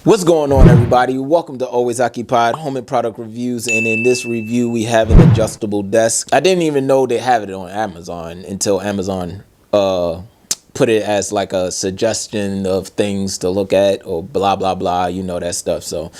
What's going on, everybody? Welcome to Always Occupied Home and Product Reviews, and in this review we have an adjustable desk. I didn't even know they have it on Amazon until Amazon put it as like a suggestion of things to look at or blah blah blah, you know, that stuff. So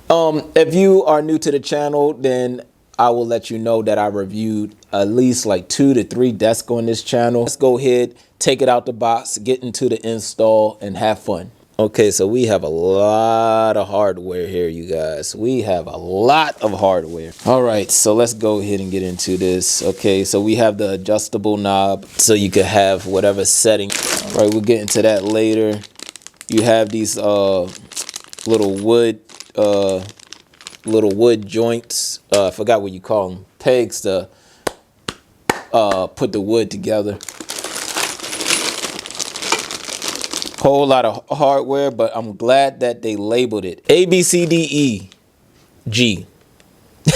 if you are new to the channel, then I will let you know that I reviewed at least like 2 to 3 desks on this channel. Let's go ahead, take it out the box, get into the install, and have fun. Okay, so we have a lot of hardware here, you guys. We have a lot of hardware. All right, so let's go ahead and get into this. Okay, so we have the adjustable knob, so you can have whatever setting. All right, we'll get into that later. You have these little wood joints. I forgot what you call them. Pegs to put the wood together. Whole lot of hardware, but I'm glad that they labeled it A, B, C, D, E, G.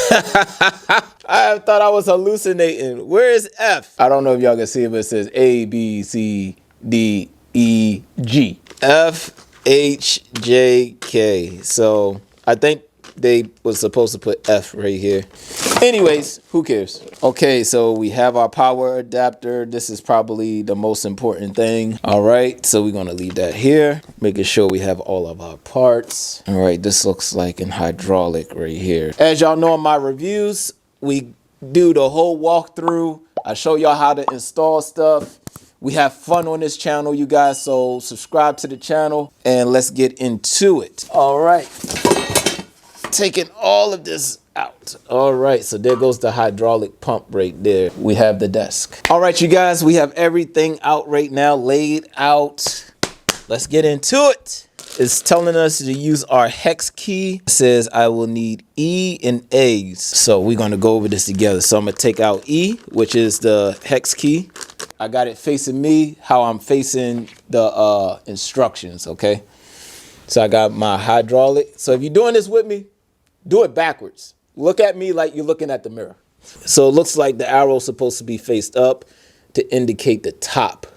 I thought I was hallucinating. Where is F? I don't know if y'all can see it, but it says A, B, C, D, E, G. F, H, J, K. So I think they was supposed to put F right here. Anyways, who cares? Okay, so we have our power adapter. This is probably the most important thing. All right, so we're gonna leave that here, making sure we have all of our parts. All right, this looks like an hydraulic right here. As y'all know in my reviews, we do the whole walkthrough. I show y'all how to install stuff. We have fun on this channel, you guys, so subscribe to the channel and let's get into it. All right. Taking all of this out. All right, so there goes the hydraulic pump right there. We have the desk. All right, you guys, we have everything out right now, laid out. Let's get into it. It's telling us to use our hex key. It says I will need E and A's. So we're gonna go over this together. So I'm gonna take out E, which is the hex key. I got it facing me, how I'm facing the instructions, okay? So I got my hydraulic. So if you're doing this with me, do it backwards. Look at me like you're looking at the mirror. So it looks like the arrow is supposed to be faced up to indicate the top.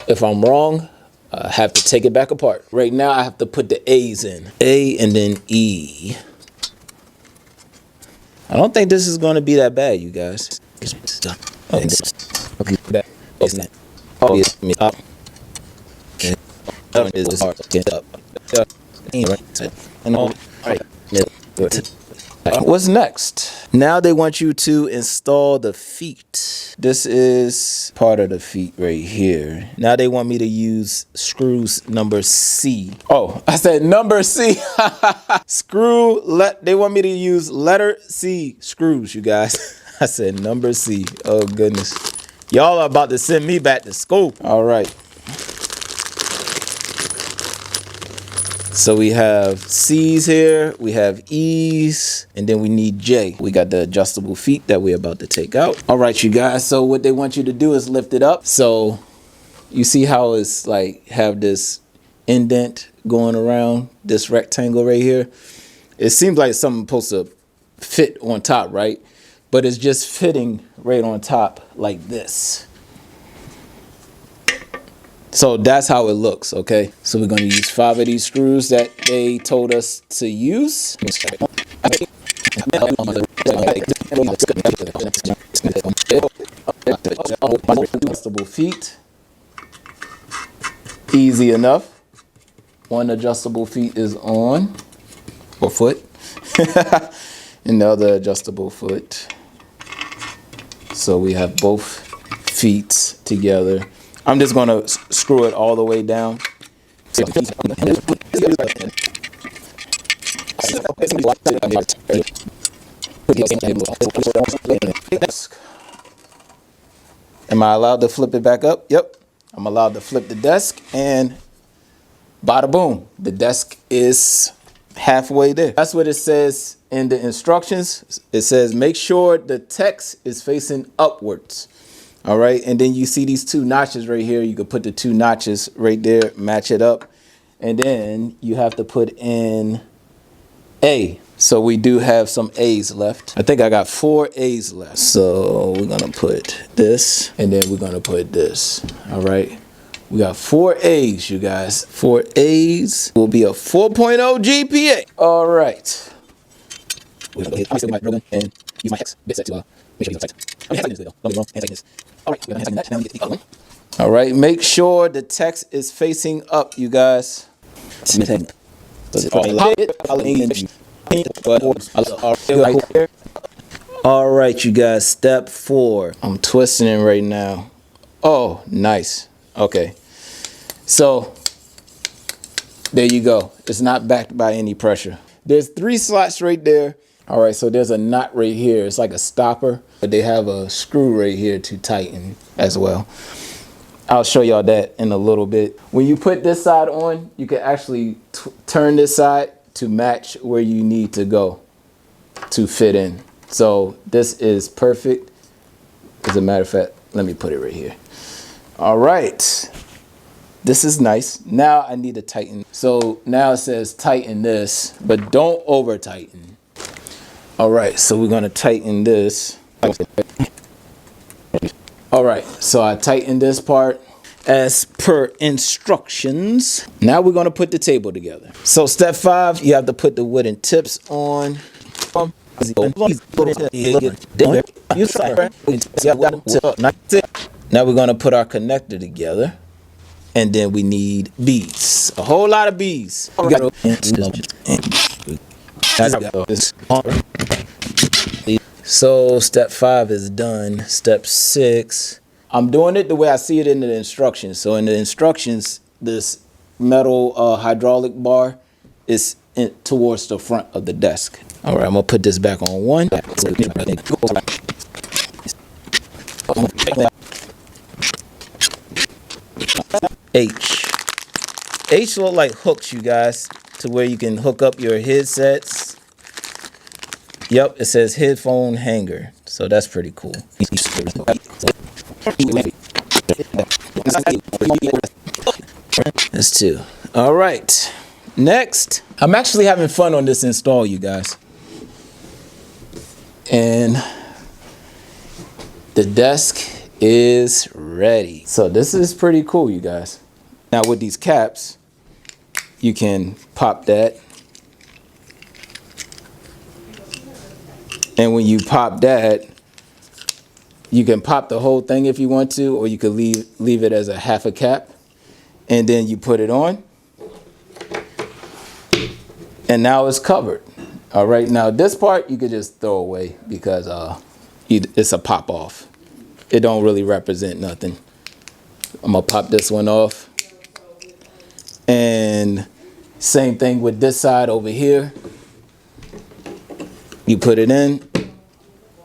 If I'm wrong, I have to take it back apart. Right now, I have to put the A's in. A and then E. I don't think this is going to be that bad, you guys. What's next? Now they want you to install the feet. This is part of the feet right here. Now they want me to use screws number C. Oh, I said number C. They want me to use letter C screws, you guys. I said number C. Oh goodness. Y'all are about to send me back to school. All right. So we have C's here, we have E's, and then we need J. We got the adjustable feet that we're about to take out. All right, you guys, so what they want you to do is lift it up. So you see how it's like have this indent going around this rectangle right here? It seems like something supposed to fit on top, right? But it's just fitting right on top like this. So that's how it looks, okay? So we're gonna use 5 of these screws that they told us to use. Adjustable feet. Easy enough. One adjustable feet is on, or foot, and the other adjustable foot. So we have both feet together. I'm just gonna screw it all the way down. Am I allowed to flip it back up? Yep. I'm allowed to flip the desk, and bada boom, the desk is halfway there. That's what it says in the instructions. It says make sure the text is facing upwards. All right, and then you see these 2 notches right here. You could put the 2 notches right there, match it up, and then you have to put in A. So we do have some A's left. I think I got 4 A's left. So we're gonna put this, and then we're gonna put this. All right, We got 4 A's, you guys. 4 A's will be a 4.0 GPA. All right. We're gonna go ahead. I'm still my program and use my hex bit set to make sure these are tight. I mean, hand typing this though. Don't get me wrong, hand typing this. All right, we're gonna hand type that. Now we get to the other one. All right, make sure the text is facing up, you guys. All right, you guys. Step 4. I'm twisting it right now. Oh, nice. Okay. So there you go. It's not backed by any pressure. There's 3 slots right there. All right, so there's a knot right here. It's like a stopper, but they have a screw right here to tighten as well. I'll show y'all that in a little bit. When you put this side on, you can actually turn this side to match where you need to go to fit in. So this is perfect. As a matter of fact, let me put it right here. All right. This is nice. Now I need to tighten. So now it says tighten this, but don't over tighten. All right, so we're gonna tighten this. All right, so I tightened this part as per instructions. Now we're gonna put the table together. So step 5, you have to put the wooden tips on. Now we're gonna put our connector together. And then we need bees, a whole lot of bees. So step 5 is done. Step 6, I'm doing it the way I see it in the instructions. So in the instructions, this metal hydraulic bar is towards the front of the desk. All right, I'm gonna put this back on 1. H look like hooks, you guys, to where you can hook up your headsets. Yep, it says headphone hanger, so that's pretty cool. That's 2. All right, next, I'm actually having fun on this install, you guys. And the desk is ready. So this is pretty cool, you guys. Now with these caps, you can pop that. And when you pop that, you can pop the whole thing if you want to, or you could leave it as a half a cap. And then you put it on. And now it's covered. All right, now this part you could just throw away because it's a pop off. It don't really represent nothing. I'm gonna pop this one off. And same thing with this side over here. You put it in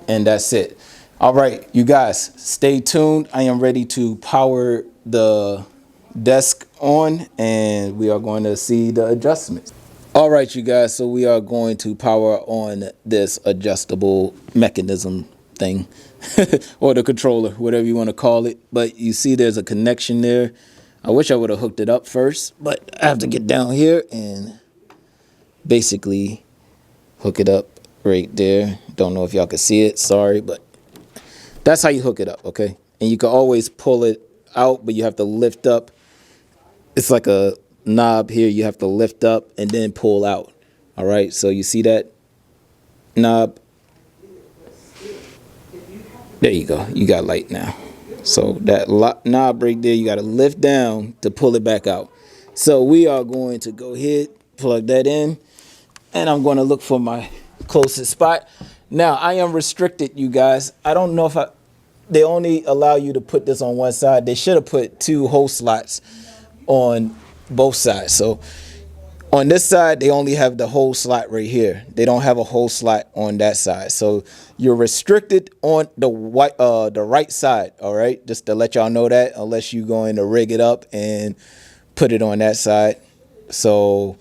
and that's it. All right, you guys, stay tuned. I am ready to power the desk on and we are going to see the adjustments. All right, you guys, so we are going to power on this adjustable mechanism thing or the controller, whatever you want to call it. But you see there's a connection there. I wish I would have hooked it up first, but I have to get down here and basically hook it up right there. Don't know if y'all can see it, sorry, but that's how you hook it up, okay? And you can always pull it out, but you have to lift up. It's like a knob here, you have to lift up and then pull out. All right, so you see that knob? There you go, you got light now. So that knob right there, you got to lift down to pull it back out. So we are going to go ahead, plug that in, and I'm going to look for my closest spot. Now I am restricted, you guys. I don't know if they only allow you to put this on one side. They should have put 2 hole slots on both sides. So on this side, they only have the hole slot right here. They don't have a hole slot on that side. So you're restricted on the right side. All right, just to let y'all know that, unless you're going to rig it up and put it on that side. So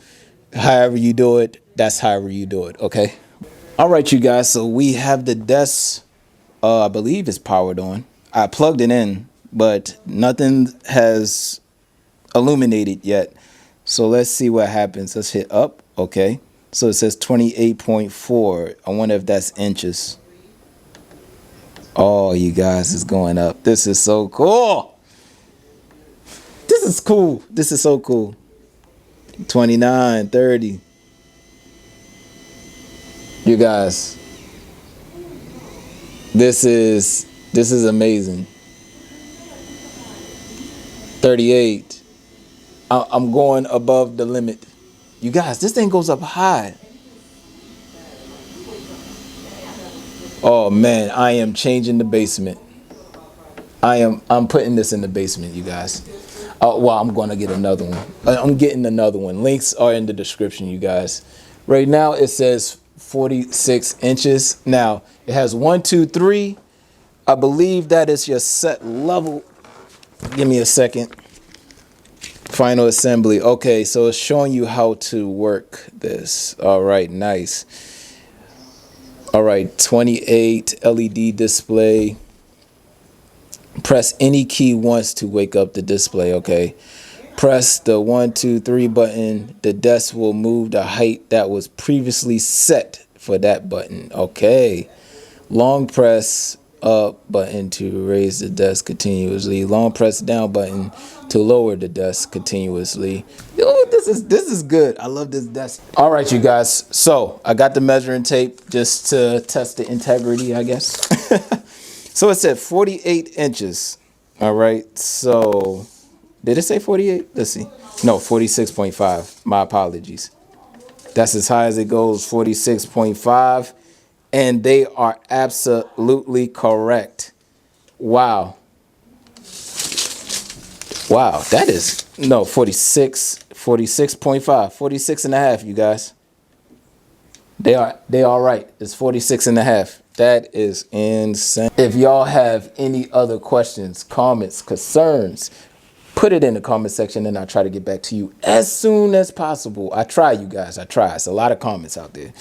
however you do it, that's however you do it. Okay. All right, you guys. So we have the desk. I believe it's powered on. I plugged it in, but nothing has illuminated yet. So let's see what happens. Let's hit up. Okay. So it says 28.4. I wonder if that's inches. Oh, you guys, it's going up. This is so cool. This is cool. This is so cool. 29, 30. You guys, this is amazing. 38. I'm going above the limit. You guys, this thing goes up high. Oh man, I am changing the basement. I'm putting this in the basement, you guys. Well, I'm going to get another one. I'm getting another one. Links are in the description, you guys. Right now it says 46 inches. Now it has 1, 2, 3. I believe that is your set level. Give me a second. Final assembly. Okay, so it's showing you how to work this. All right, nice. All right, 28 LED display. Press any key once to wake up the display. Okay. Press the 1, 2, 3 button. The desk will move the height that was previously set for that button. Okay. Long press up button to raise the desk continuously. Long press down button to lower the desk continuously. Yo, this is good. I love this desk. All right, you guys. So I got the measuring tape just to test the integrity, I guess. So it said 48 inches. All right. So did it say 48? Let's see. No, 46.5. My apologies. That's as high as it goes, 46.5. And they are absolutely correct. Wow. Wow. That is, no, 46.5, 46 and a half, you guys. They are right. It's 46 and a half. That is insane. If y'all have any other questions, comments, concerns, put it in the comment section and I'll try to get back to you as soon as possible. I try, you guys. I try. It's a lot of comments out there.